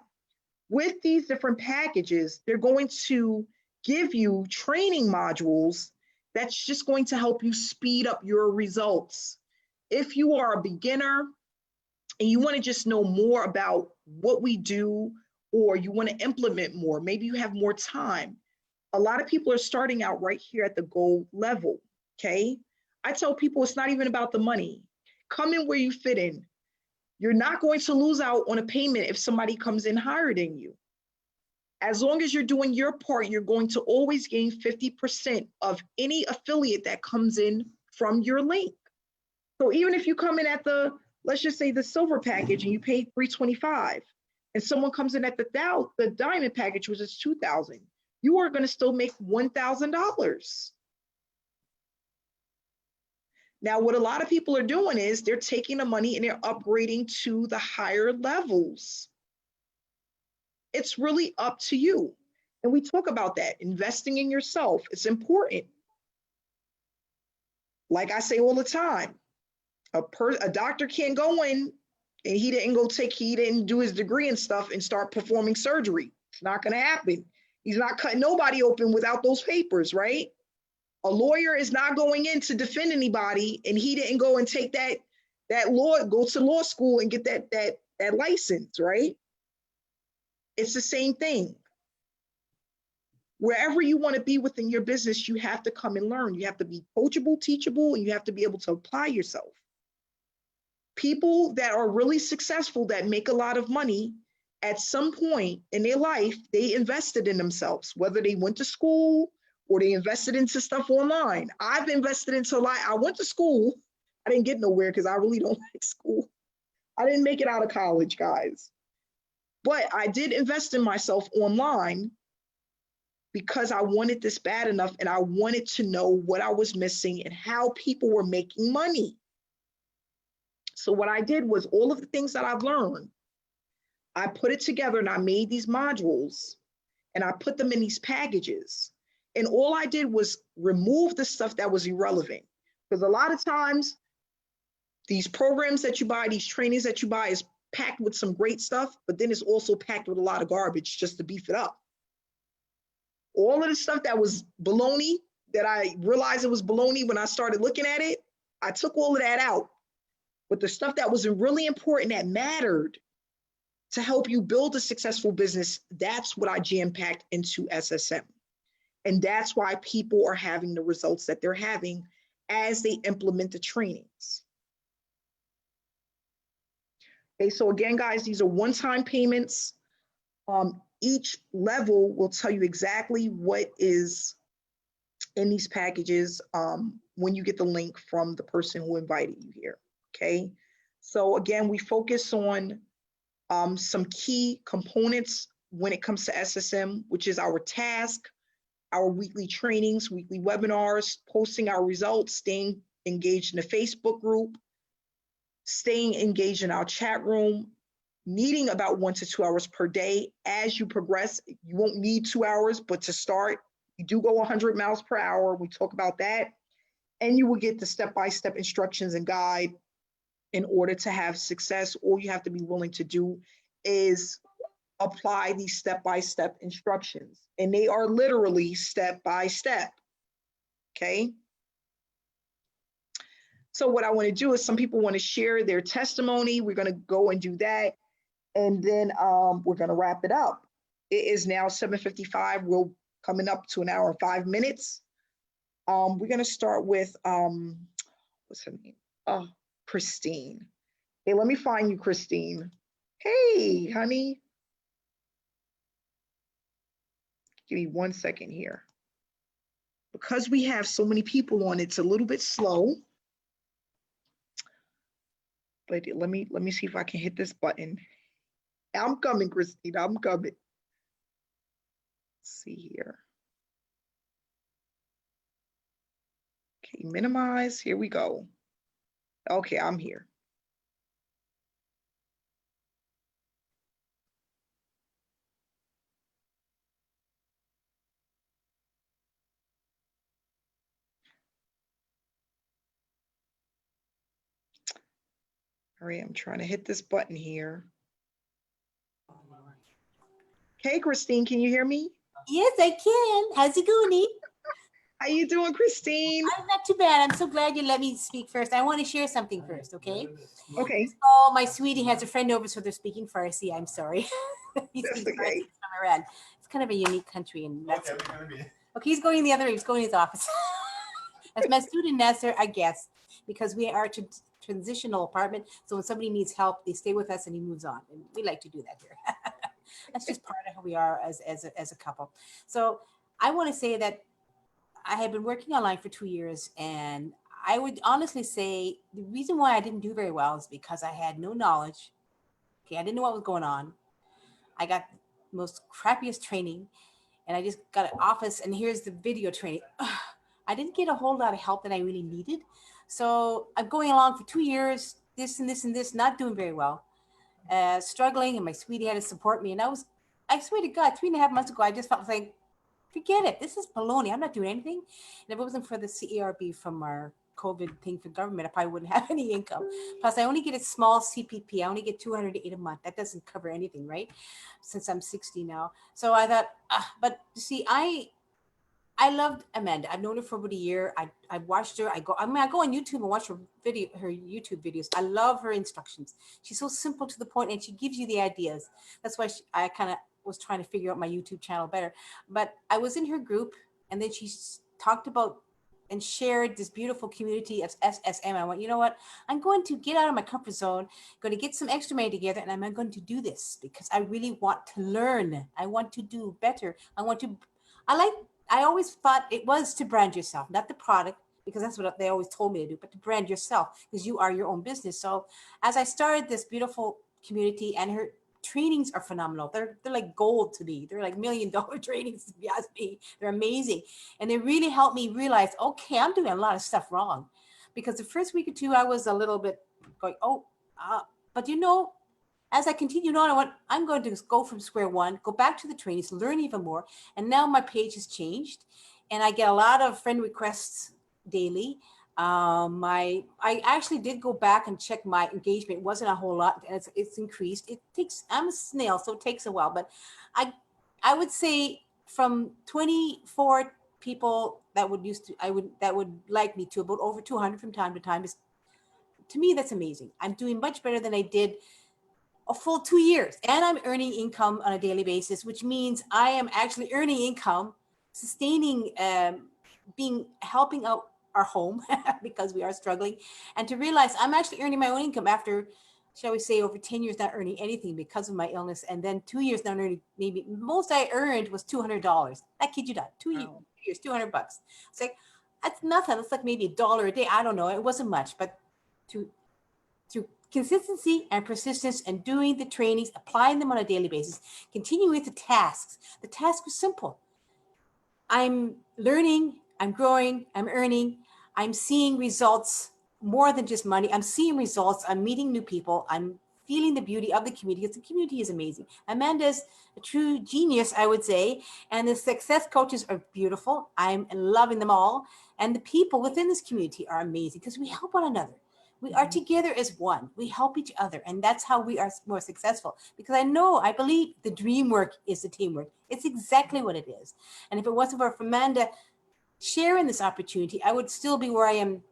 with these different packages, they're going to give you training modules that's just going to help you speed up your results. If you are a beginner and you want to just know more about what we do, or you want to implement more, maybe you have more time. A lot of people are starting out right here at the gold level, okay? I tell people it's not even about the money. Come in where you fit in. You're not going to lose out on a payment if somebody comes in higher than you. As long as you're doing your part, you're going to always gain 50% of any affiliate that comes in from your link. So even if you come in at the, let's just say the silver package and you pay $325, and someone comes in at the diamond package, which is $2,000, you are going to still make $1,000. Now, what a lot of people are doing is they're taking the money and they're upgrading to the higher levels. It's really up to you. And we talk about that. Investing in yourself, it's important. Like I say all the time, a doctor can't go in and he didn't do his degree and stuff and start performing surgery. It's not going to happen. He's not cutting nobody open without those papers, right? A lawyer is not going in to defend anybody and he didn't go and take go to law school and get that license, right? It's the same thing. Wherever you want to be within your business, you have to come and learn. You have to be coachable, teachable, and you have to be able to apply yourself. People that are really successful, that make a lot of money, at some point in their life, they invested in themselves, whether they went to school or they invested into stuff online. I've invested into I went to school. I didn't get nowhere because I really don't like school. I didn't make it out of college, guys. But I did invest in myself online because I wanted this bad enough and I wanted to know what I was missing and how people were making money. So what I did was all of the things that I've learned, I put it together and I made these modules and I put them in these packages. And all I did was remove the stuff that was irrelevant. Because a lot of times, these programs that you buy, these trainings that you buy is packed with some great stuff, but then it's also packed with a lot of garbage just to beef it up. All of the stuff that was baloney, that I realized it was baloney when I started looking at it, I took all of that out. But the stuff that was really important, that mattered to help you build a successful business, that's what I jam-packed into SSM. And that's why people are having the results that they're having as they implement the trainings. Okay, so again, guys, these are one-time payments. Each level will tell you exactly what is in these packages when you get the link from the person who invited you here, okay? So again, we focus on some key components when it comes to SSM, which is our task, our weekly trainings, weekly webinars, posting our results, staying engaged in the Facebook group, staying engaged in our chat room, needing about 1 to 2 hours per day. As you progress, you won't need 2 hours, but to start, you do go 100 miles per hour. We talk about that. And you will get the step-by-step instructions and guide in order to have success. All you have to be willing to do is apply these step-by-step instructions. And they are literally step-by-step, okay? So what I want to do is some people want to share their testimony. We're going to go and do that. and then we're gonna wrap it up. It is now 7:55. We're coming up to an hour and 5 minutes. We're gonna start with what's her name? Oh, Christine. Hey, let me find you, Christine. Hey, honey. Give me 1 second here. Because we have so many people on, it's a little bit slow. But let me see if I can hit this button. I'm coming, Christine. I'm coming. Let's see here. Okay, minimize. Here we go. Okay, I'm here. All right, I'm trying to hit this button here. Hey, Christine, can you hear me? Yes, I can. How's it going? How you doing, Christine? I'm not too bad. I'm so glad you let me speak first. I want to share something first, okay? Okay. Oh, my sweetie has a friend over, so they're speaking Farsi. I'm sorry. He That's speaks okay. Farsi from Iran. It's kind of a unique country, and that's okay. He's going in the other room. He's going in his office. As my student Nasser, I guess, because we are a transitional apartment. So when somebody needs help, they stay with us, and he moves on. And we like to do that here. That's just part of who we are as a couple. So I want to say that I had been working online for 2 years, and I would honestly say the reason why I didn't do very well is because I had no knowledge. Okay, I didn't know what was going on. I got the most crappiest training, and I just got an office, and here's the video training. I didn't get a whole lot of help that I really needed. So I'm going along for 2 years, this and this and this, not doing very well, struggling, and my sweetie had to support me. And I swear to God, 3.5 months ago, I just felt like, forget it. This is baloney. I'm not doing anything. And if it wasn't for the CERB from our COVID thing for government, I probably wouldn't have any income. Plus, I only get a small CPP. I only get $208 a month. That doesn't cover anything, right? Since I'm 60 now. So I thought, but see, I loved Amanda. I've known her for about a year. I watched her. I go on YouTube and watch her YouTube videos. I love her instructions. She's so simple to the point, and she gives you the ideas. That's why I kind of was trying to figure out my YouTube channel better. But I was in her group, and then she talked about and shared this beautiful community of SSM. I went, you know what? I'm going to get out of my comfort zone, going to get some extra money together, and I'm going to do this because I really want to learn. I want to do better. I always thought it was to brand yourself, not the product, because that's what they always told me to do, but to brand yourself because you are your own business. So as I started this beautiful community, and her trainings are phenomenal. They're like gold to me. They're like $1 million trainings, if you ask me. They're amazing. And they really helped me realize, okay, I'm doing a lot of stuff wrong. Because the first week or two, I was a little bit going, but as I continued on, I'm going to go from square one, go back to the trainings, learn even more. And now my page has changed, and I get a lot of friend requests daily. I actually did go back and check my engagement. It wasn't a whole lot, and it's increased. I'm a snail, so it takes a while, but I would say from 24 people that would like me to about over 200 from time to time. To me, that's amazing. I'm doing much better than I did a full 2 years, and I'm earning income on a daily basis, which means I am actually earning income, sustaining, helping out our home because we are struggling, and to realize I'm actually earning my own income after, shall we say, over 10 years not earning anything because of my illness, and then 2 years not earning. Maybe most I earned was $200. I kid you not, 2 years, $200. It's like, that's nothing. It's like maybe $1 a day. I don't know. It wasn't much, but through consistency and persistence and doing the trainings, applying them on a daily basis, continuing with the tasks. The task was simple. I'm learning, I'm growing, I'm earning, I'm seeing results more than just money. I'm seeing results. I'm meeting new people. I'm feeling the beauty of the community because the community is amazing. Amanda's a true genius, I would say. And the success coaches are beautiful. I'm loving them all. And the people within this community are amazing because we help one another. We are together as one. We help each other. And that's how we are more successful. Because I believe the dream work is the teamwork. It's exactly what it is. And if it wasn't for Amanda sharing this opportunity, I would still be where I am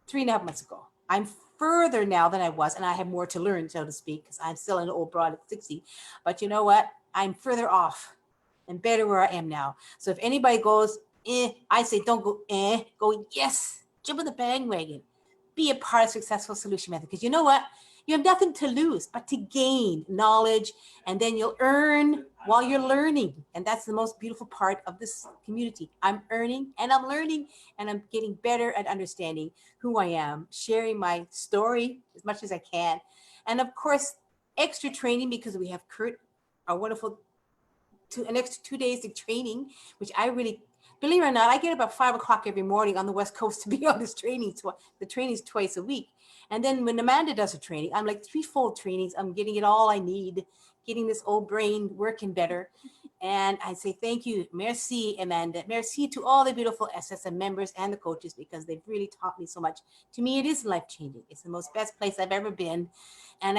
3.5 months ago. I'm further now than I was, and I have more to learn, so to speak, because I'm still an old broad at 60. But you know what? I'm further off and better where I am now. So if anybody goes, I say don't go, go yes, jump on the bandwagon. Be a part of successful solution method, because you know what? You have nothing to lose but to gain knowledge, and then you'll earn while you're learning. And that's the most beautiful part of this community. I'm earning and I'm learning, and I'm getting better at understanding who I am, sharing my story as much as I can. And of course, extra training, because we have Kurt, our wonderful, an extra 2 days of training, which I really, believe it or not, I get about 5 o'clock every morning on the West Coast to be on this training. The training's twice a week. And then when Amanda does a training, I'm like 3-fold trainings. I'm getting it all I need, getting this old brain working better. And I say thank you, merci, Amanda. Merci to all the beautiful SSM members and the coaches, because they've really taught me so much. To me, it is life-changing. It's the most best place I've ever been. And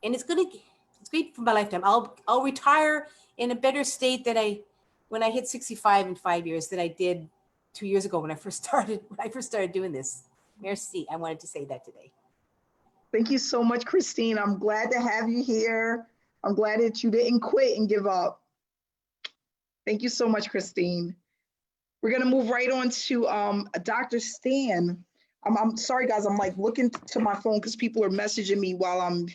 it's great for my lifetime. I'll retire in a better state than when I hit 65 in 5 years than I did 2 years ago when I first started doing this. Merci. I wanted to say that today. Thank you so much, Christine. I'm glad to have you here. I'm glad that you didn't quit and give up. Thank you so much, Christine. We're gonna move right on to Dr. Stan. I'm sorry, guys. I'm like looking to my phone because people are messaging me while I'm.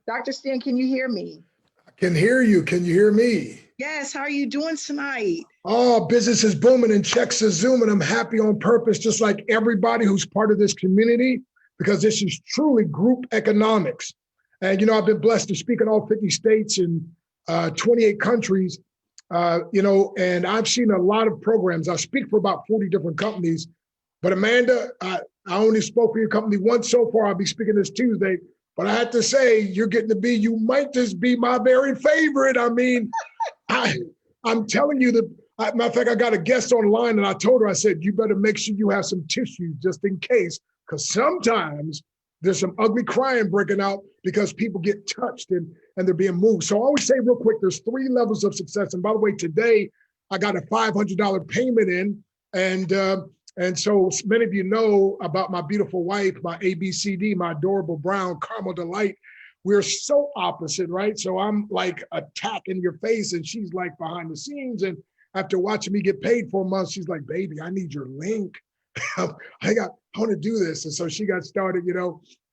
Dr. Stan, can you hear me? I can hear you. Can you hear me? Yes. How are you doing tonight? Oh, business is booming and checks are zooming. I'm happy on purpose, just like everybody who's part of this community, because this is truly group economics. And, you know, I've been blessed to speak in all 50 states and 28 countries, and I've seen a lot of programs. I speak for about 40 different companies. But Amanda, I only spoke for your company once so far. I'll be speaking this Tuesday. But I have to say, you might just be my very favorite. I mean, I'm telling you that, matter of fact, I got a guest online and I told her, I said, you better make sure you have some tissues just in case, because sometimes there's some ugly crying breaking out because people get touched and they're being moved. So I always say real quick, there's 3 levels of success. And by the way, today I got a $500 payment in, and so many of you know about my beautiful wife, my ABCD, my adorable brown caramel delight. We're so opposite, right? So I'm like attack in your face and she's like behind the scenes. And after watching me get paid for a month, she's like, baby, I need your link. I want to do this. And so she got started,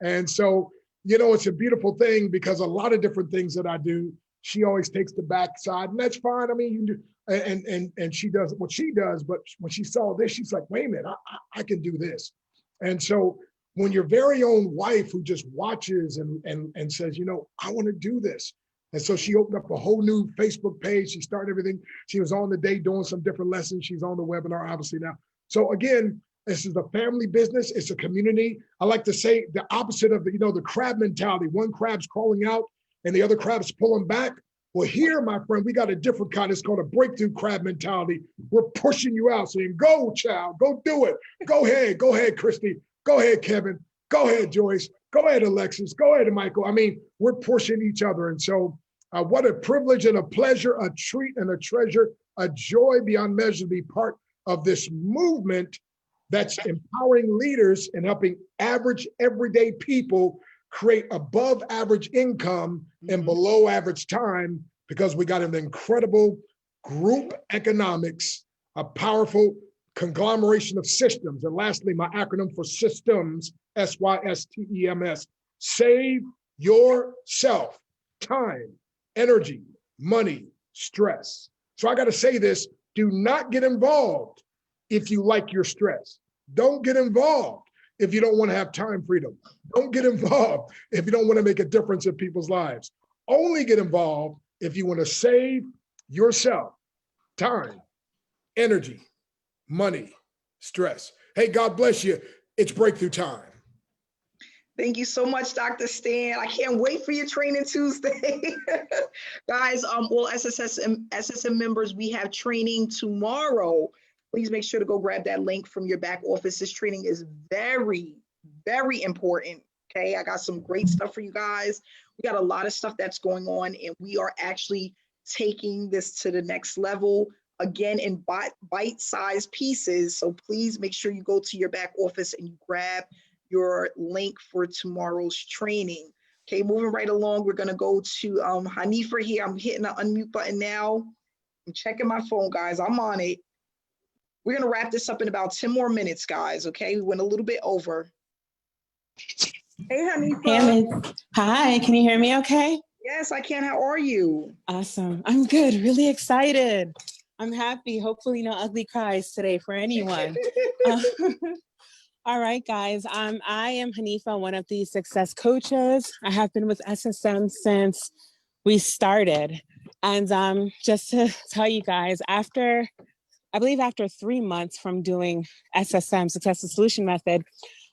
and so, it's a beautiful thing because a lot of different things that I do, she always takes the backside, and that's fine. I mean, you do. And she does what she does, but when she saw this, she's like, wait a minute, I can do this. And so when your very own wife who just watches and says, I want to do this. And so she opened up a whole new Facebook page. She started everything. She was on the day doing some different lessons. She's on the webinar, obviously now. So again, this is a family business. It's a community. I like to say the opposite of the crab mentality. One crab's crawling out and the other crab's pulling back. Well, here, my friend, we got a different kind. It's called a breakthrough crab mentality. We're pushing you out, saying, go, child, go do it. Go ahead, Christy. Go ahead, Kevin. Go ahead, Joyce. Go ahead, Alexis. Go ahead, Michael. I mean, we're pushing each other. And so what a privilege and a pleasure, a treat and a treasure, a joy beyond measure to be part of this movement that's empowering leaders and helping average, everyday people create above average income and below average time, because we got an incredible group economics, a powerful conglomeration of systems. And lastly, my acronym for systems, SYSTEMS, save yourself time, energy, money, stress. So I got to say this, do not get involved if you like your stress. Don't get involved if you don't want to have time freedom. Don't get involved if you don't want to make a difference in people's lives. Only get involved if you want to save yourself time, energy, money, stress. Hey, God bless you. It's breakthrough time. Thank you so much, Dr. Stan. I can't wait for your training Tuesday. Guys, all SSM members, we have training tomorrow. Please make sure to go grab that link from your back office. This training is very, very important. Okay, I got some great stuff for you guys. We got a lot of stuff that's going on, and we are actually taking this to the next level, again, in bite-sized pieces. So please make sure you go to your back office and you grab your link for tomorrow's training. Okay, moving right along, we're gonna go to Hanifa here. I'm hitting the unmute button now. I'm checking my phone, guys. I'm on it. We're gonna wrap this up in about 10 more minutes, guys. Okay, we went a little bit over. Hey, Hanifa. Hi, can you hear me okay? Yes, I can. How are you? Awesome. I'm good. Really excited. I'm happy. Hopefully no ugly cries today for anyone. All right, guys. I am Hanifa, one of the success coaches. I have been with SSM since we started. And just to tell you guys, I believe after 3 months from doing SSM, Successful Solution Method,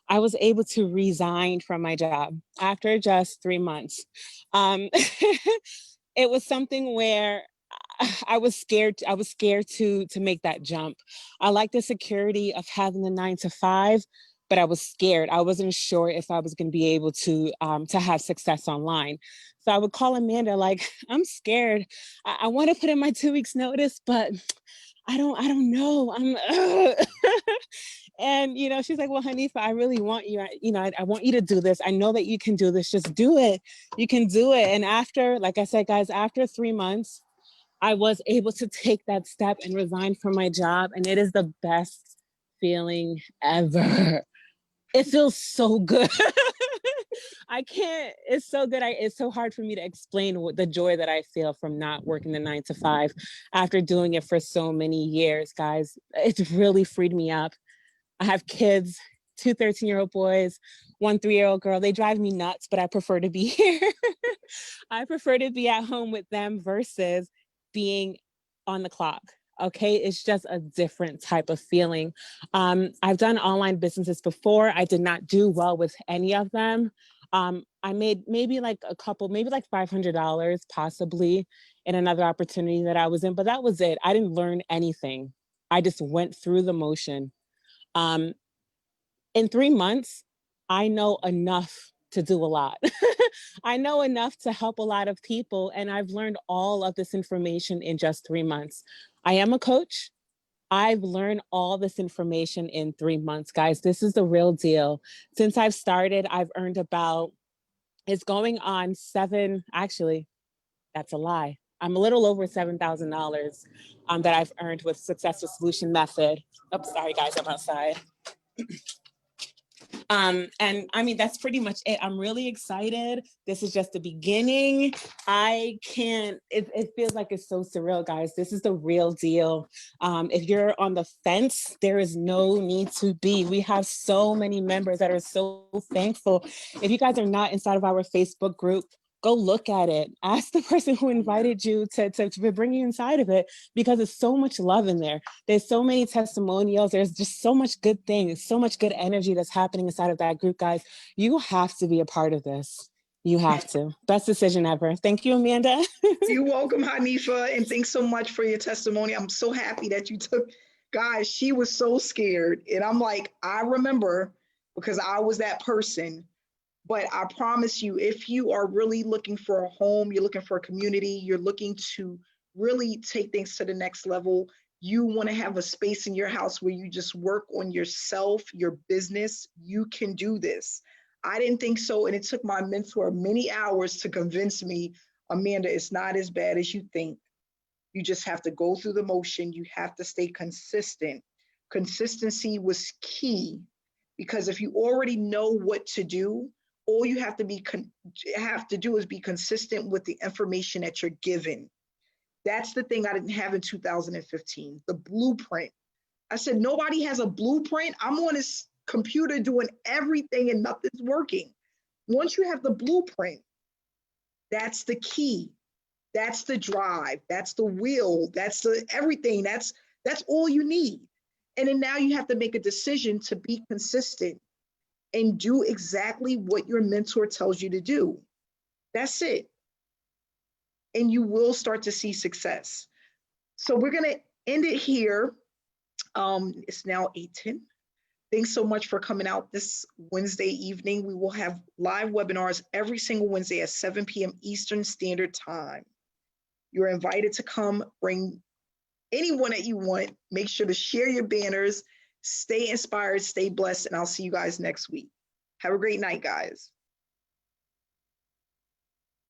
I was able to resign from my job after just 3 months. It was something where I was scared to make that jump. I like the security of having the 9 to 5, but I was scared. I wasn't sure if I was going to be able to have success online. So I would call Amanda like, I'm scared. I want to put in my 2 weeks notice, but I don't know. And, she's like, well, Hanifa, I really want you, I want you to do this. I know that you can do this. Just do it. You can do it. And after, like I said, guys, after 3 months, I was able to take that step and resign from my job. And it is the best feeling ever. It feels so good. It's so good. It's so hard for me to explain the joy that I feel from not working the 9 to 5 after doing it for so many years, guys. It's really freed me up. I have kids, 2 13-year-old boys, 1 3-year-old girl. They drive me nuts, but I prefer to be here. I prefer to be at home with them versus being on the clock. Okay, it's just a different type of feeling. I've done online businesses before. I did not do well with any of them. I made maybe like $500 possibly in another opportunity that I was in, but that was it. I didn't learn anything. I just went through the motion. In 3 months, I know enough to do a lot. I know enough to help a lot of people, and I've learned all of this information in just 3 months. I am a coach. I've learned all this information in 3 months, guys. This is the real deal. Since I've started, I've earned it's going on actually, that's a lie. I'm a little over $7,000 that I've earned with Successful Solution Method. Oh, sorry guys, I'm outside. And I mean, that's pretty much it. I'm really excited. This is just the beginning. It feels like it's so surreal, guys. This is the real deal. If you're on the fence, there is no need to be. We have so many members that are so thankful. If you guys are not inside of our Facebook group, go look at it. Ask the person who invited you to bring you inside of it, because there's so much love in there. There's so many testimonials. There's just so much good things, so much good energy that's happening inside of that group, guys. You have to be a part of this. You have to. Best decision ever. Thank you, Amanda. You're welcome, Hanifa, and thanks so much for your testimony. I'm so happy that you took, guys, she was so scared. And I'm like, I remember, because I was that person. But I promise you, if you are really looking for a home, you're looking for a community, you're looking to really take things to the next level, you want to have a space in your house where you just work on yourself, your business, you can do this. I didn't think so. And it took my mentor many hours to convince me, Amanda, it's not as bad as you think. You just have to go through the motion. You have to stay consistent. Consistency was key, because if you already know what to do, all you have to do is be consistent with the information that you're given. That's the thing I didn't have in 2015, the blueprint. I said, nobody has a blueprint. I'm on this computer doing everything and nothing's working. Once you have the blueprint, that's the key. That's the drive. That's the will. That's the everything. That's all you need. And then now you have to make a decision to be consistent and do exactly what your mentor tells you to do. That's it. And you will start to see success. So we're going to end it here. It's now 8:10. Thanks so much for coming out this Wednesday evening. We will have live webinars every single Wednesday at 7 p.m. Eastern Standard Time. You're invited to come, bring anyone that you want. Make sure to share your banners. Stay inspired, stay blessed, and I'll see you guys next week. Have a great night, guys.